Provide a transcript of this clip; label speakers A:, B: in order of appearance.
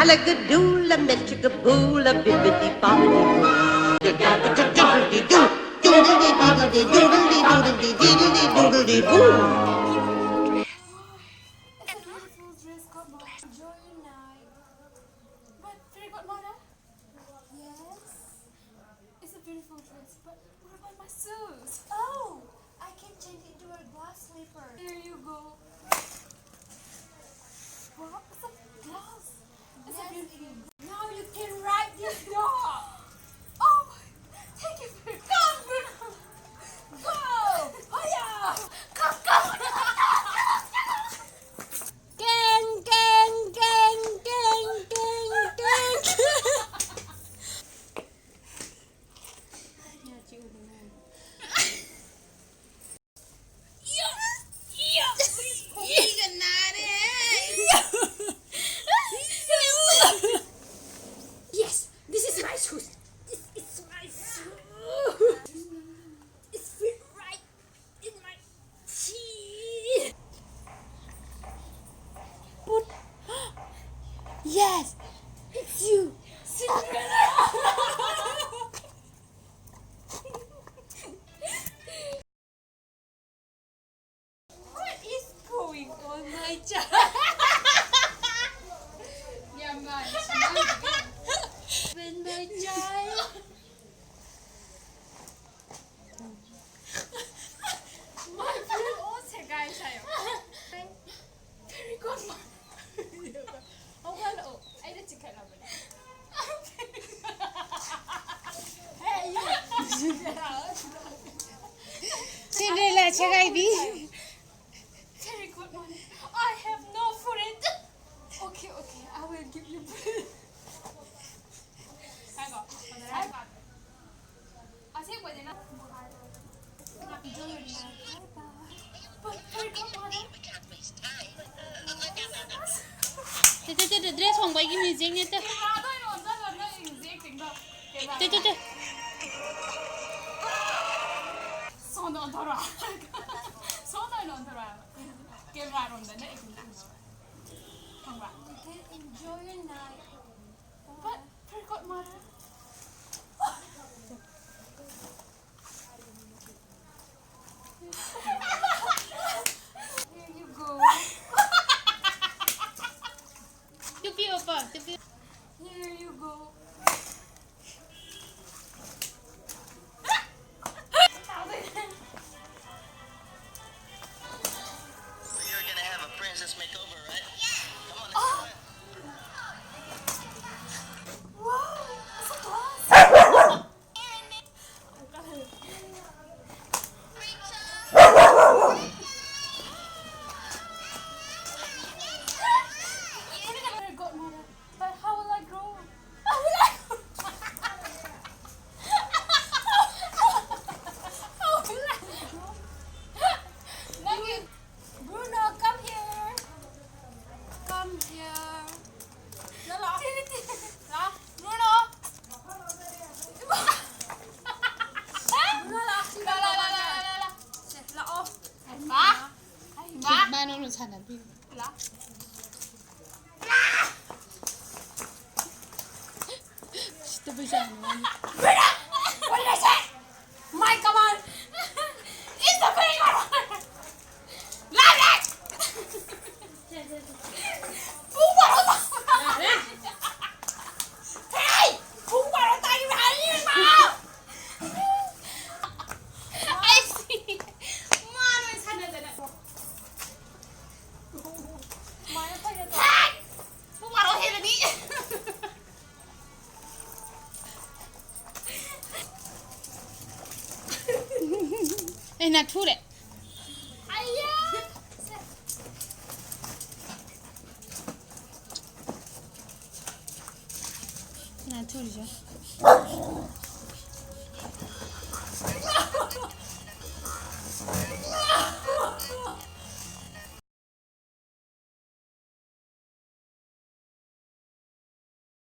A: Shalagadoola, melchicaboola, bibbidi bobbidi boo. Doodly doodly doodly doodly doodly doodly boo.
B: It's a beautiful dress, Godmother. Enjoy your night. But, fairy godmother? Yes? It's a beautiful dress, but what about my shoes? Oh, I can change it into a glass slipper. Here you go. Wow, it's a glass. It's a beautiful. Now you can ride this dog. Oh, thank you for come, Bruno. Go! Hiya! Come, come! Gang, gang, gang, gang, gang, gang. Yes, this is my shoes. This is my shoes. It's fit right in my feet. Put. Yes, it's you, Cinderella. What is going on, my child? Yeah, man. When my child. My friend also guys ayo. Very good man. Oh hello. Ay na chika na ba? Hey you.
C: Cinderella chegai di.
B: Very good man. I have no friend. Okay, okay. I will give you friend. Hang on. I say what then. Enjoy your night. Bye-bye. But very good man.
C: Dress hong bai kim jing ne te. Te.
B: You can enjoy your night. But very good mother. Here you go.
C: Tupi opa, tupi.
B: Here you go.
D: You're gonna have a princess makeover, right? Come on, let's do it.
B: Wow, it's a glass. Very good mother. But how will I grow? How will I grow? How will I grow? Thank you. Bruno, come here. Come here. Lala. La. Bruno. La off.
C: Ma no no sana bi.
B: La.
C: Te bai sana.
B: Bruno! What did I say? My command! It's the very good one! Love it! Phú vào đó tao! Hey! Phú vào đó tao đi vào!
C: I see. Ma no sana sana.
B: Hey!
C: Phú vào đó hết rồi đi. Ê na thu đấy.
B: Ayah!
C: Na thu rồi.